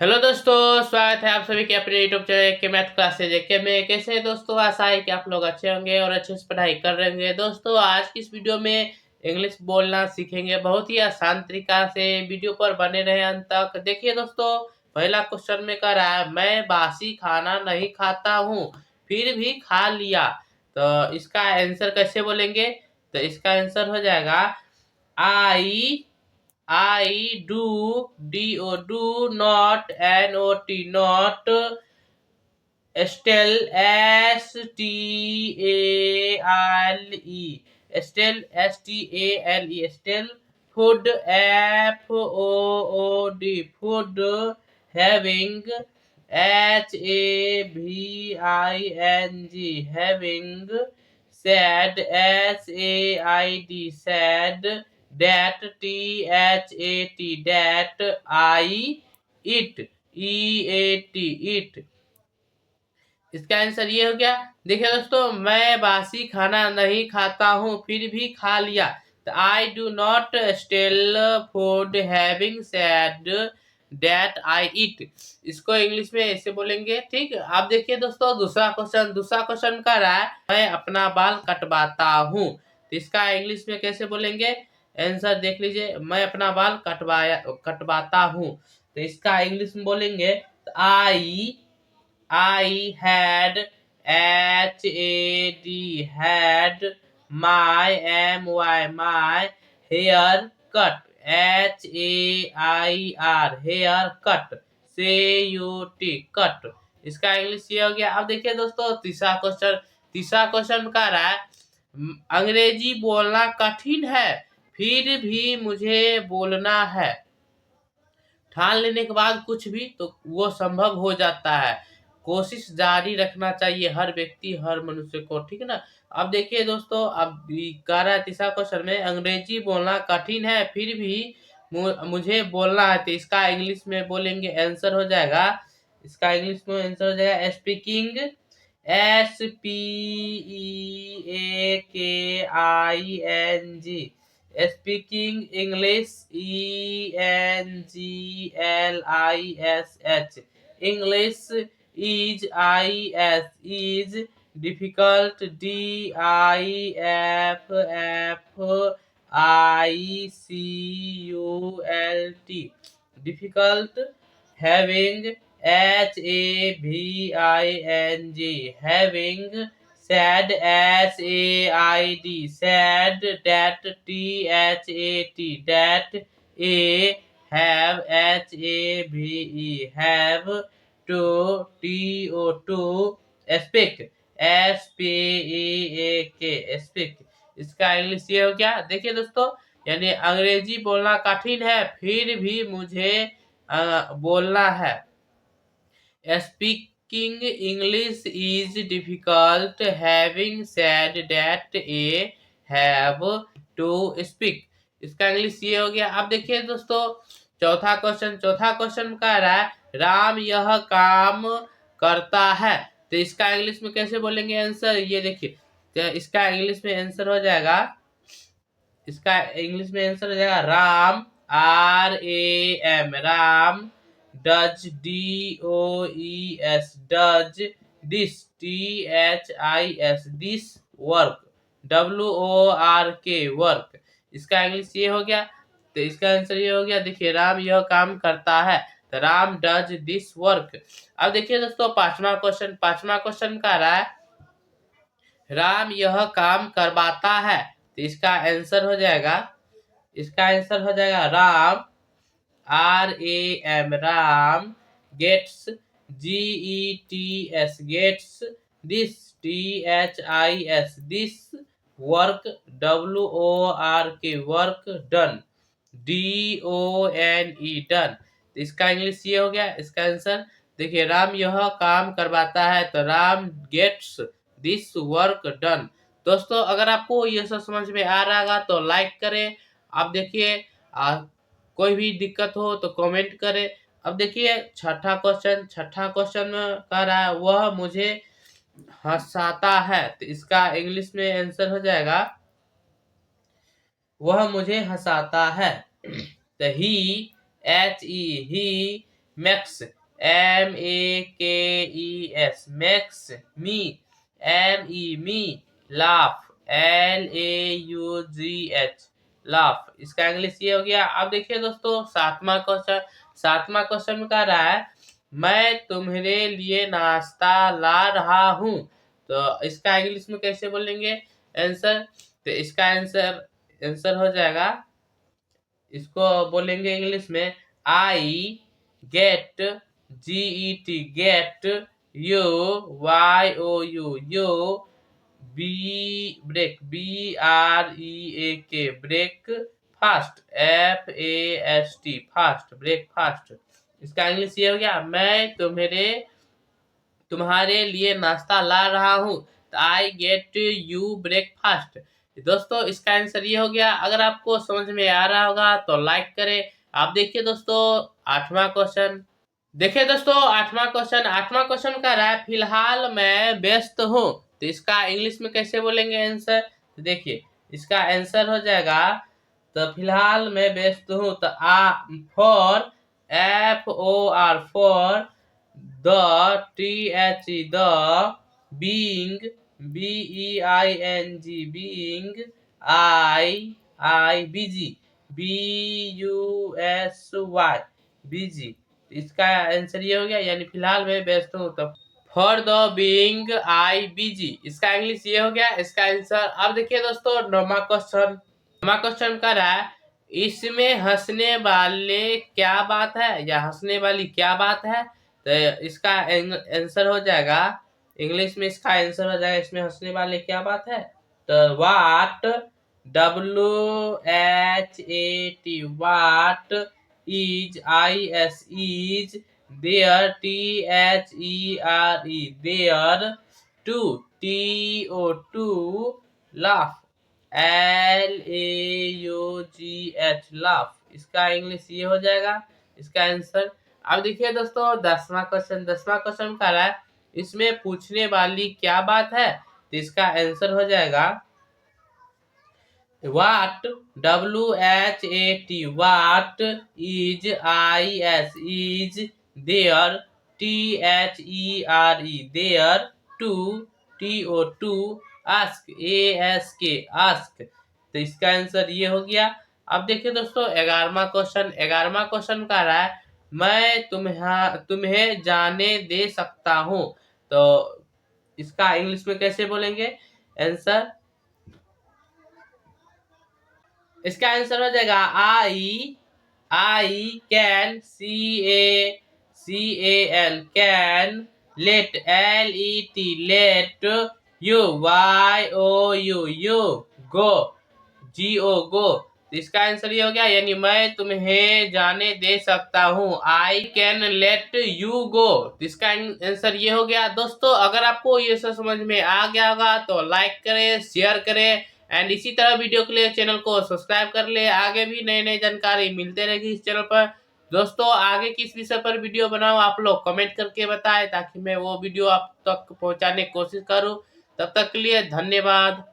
Hello दोस्तों, स्वागत है आप सभी के अपने यूट्यूब चैनल के मैथ क्लासेज के में। कैसे हैं दोस्तों? आशा है कि आप लोग अच्छे होंगे और अच्छे से पढ़ाई कर रहे होंगे। दोस्तों, आज की इस वीडियो में इंग्लिश बोलना सीखेंगे बहुत ही आसान तरीका से। वीडियो पर बने रहे अंत तक। देखिए दोस्तों, पहला क्वेश्चन में कह रहा है मैं बासी खाना नहीं खाता हूँ फिर भी खा लिया। तो इसका आंसर कैसे बोलेंगे? तो इसका आंसर हो जाएगा I do not not stale stale food food having having sad sad that that I eat इसका आंसर ये हो गया। देखिए दोस्तों, मैं बासी खाना नहीं खाता हूँ फिर भी खा लिया। तो I do not stale food having said that I eat. इसको इंग्लिश में ऐसे बोलेंगे। ठीक, आप देखिए दोस्तों, दूसरा क्वेश्चन कर रहा है मैं अपना बाल कटवाता हूँ। तो इसका इंग्लिश में कैसे बोलेंगे? आंसर देख लीजिए, मैं अपना बाल कटवाता हूँ। तो इसका इंग्लिश में बोलेंगे I had my hair cut hair cut cut। इसका इंग्लिश ये हो गया। अब देखिए दोस्तों, तीसरा क्वेश्चन कह रहा है अंग्रेजी बोलना कठिन है फिर भी मुझे बोलना है। ठान लेने के बाद कुछ भी तो वो संभव हो जाता है। कोशिश जारी रखना चाहिए हर व्यक्ति हर मनुष्य को। ठीक है ना? अब देखिए दोस्तों, अब कह रहा है तीसरा क्वेश्चन में अंग्रेजी बोलना कठिन है फिर भी मुझे बोलना है। तो इसका इंग्लिश में बोलेंगे, आंसर हो जाएगा, इसका इंग्लिश में आंसर हो जाएगा speaking SPEAKING speaking English ENGLISH English is difficult difficult difficult having having sad sad that that a have have to speak speak। इसका इंग्लिश ये हो गया। देखिए दोस्तों, यानी अंग्रेजी बोलना कठिन है फिर भी मुझे बोलना है। Speaking English is difficult having said that a have to speak। इसका इंग्लिश ये हो गया। अब देखिए दोस्तों, चौथा क्वेश्चन कह रहा है राम यह काम करता है। तो इसका इंग्लिश में कैसे बोलेंगे आंसर? ये देखिए, तो इसका इंग्लिश में आंसर हो जाएगा, Ram Ram does does this this work work। इसका इंग्लिश ये हो गया। तो इसका आंसर ये हो गया। देखिए, राम यह काम करता है तो राम डज दिस वर्क। अब देखिए दोस्तों, पांचवा क्वेश्चन का रहा है राम यह काम करवाता है। तो इसका आंसर हो जाएगा, Ram Ram gets gets this this work work done done। इसका इंग्लिश ये हो गया। इसका आंसर देखिए, राम यह काम करवाता है तो Ram gets this work done. दोस्तों, अगर आपको ये सब समझ में आ रहा होगा तो लाइक करें। आप देखिए, कोई भी दिक्कत हो तो कमेंट करें। अब देखिए छठा क्वेश्चन में कह रहा है वह मुझे हंसाता है। तो इसका इंग्लिश में आंसर हो जाएगा वह मुझे हंसाता है। तो ही मैक्स MEKES मैक्स, मी MEE, लाफ LAUGH लाफ। इसका इंग्लिश ये हो गया। अब देखिए दोस्तों सातवां क्वेश्चन कह रहा है मैं तुम्हारे लिए नाश्ता ला रहा हूँ। तो इसका इंग्लिश में कैसे बोलेंगे आंसर? तो इसका आंसर हो जाएगा, इसको बोलेंगे इंग्लिश में I get get you you be BREAK break fast fast breakfast. इसका इंग्लिश ये हो गया मैं तुम्हारे लिए नाश्ता ला रहा हूँ। I get you breakfast. दोस्तों इसका आंसर ये हो गया। अगर आपको समझ में आ रहा होगा तो लाइक करें। आप देखिए दोस्तों आठवां क्वेश्चन। देखिए दोस्तों आठवां क्वेश्चन का रहा है फिलहाल मैं व्यस्त हूँ। तो इसका इंग्लिश में कैसे बोलेंगे आंसर? तो देखिए इसका आंसर हो जाएगा, तो फिलहाल मैं व्यस्त हूँ तो for for the the being being I busy BUSY busy. इसका आंसर ये हो गया, यानी फिलहाल मैं व्यस्त हूँ तो for the being I busy. इसका इंग्लिश ये हो गया इसका आंसर। अब देखिए दोस्तों नौवां क्वेश्चन कर रहा है इसमें हंसने वाले क्या बात है या हंसने वाली क्या बात है। तो इसका आंसर हो जाएगा, इंग्लिश में इसका आंसर हो जाएगा इसमें हंसने वाले क्या बात है। तो what WHAT what is is there there to laugh LAUGH laugh. इसका इंग्लिश ये हो जाएगा इसका आंसर। अब देखिए दोस्तों दसवां क्वेश्चन का रहा है इसमें पूछने वाली क्या बात है। तो इसका आंसर हो जाएगा what WHAT what is is there there to ask ask. तो इसका आंसर ये हो गया। अब देखिए दोस्तों 11वां क्वेश्चन का रहा है मैं तुम्हें जाने दे सकता हूँ। तो इसका इंग्लिश में कैसे बोलेंगे आंसर? इसका आंसर हो जाएगा I can CAL can let let you YOU गो। तो इसका आंसर ये हो गया, यानी मैं तुम्हें जाने दे सकता हूँ। I can let you go. तो इसका आंसर ये हो गया। दोस्तों अगर आपको ये सब समझ में आ गया होगा तो लाइक करें, शेयर करें एंड इसी तरह वीडियो के लिए चैनल को सब्सक्राइब कर ले। आगे भी नई जानकारी मिलते रहेगी इस चैनल पर। दोस्तों आगे किस विषय पर वीडियो बनाऊं आप लोग कमेंट करके बताएं ताकि मैं वो वीडियो आप तक पहुंचाने की कोशिश करूं। तब तक के लिए धन्यवाद।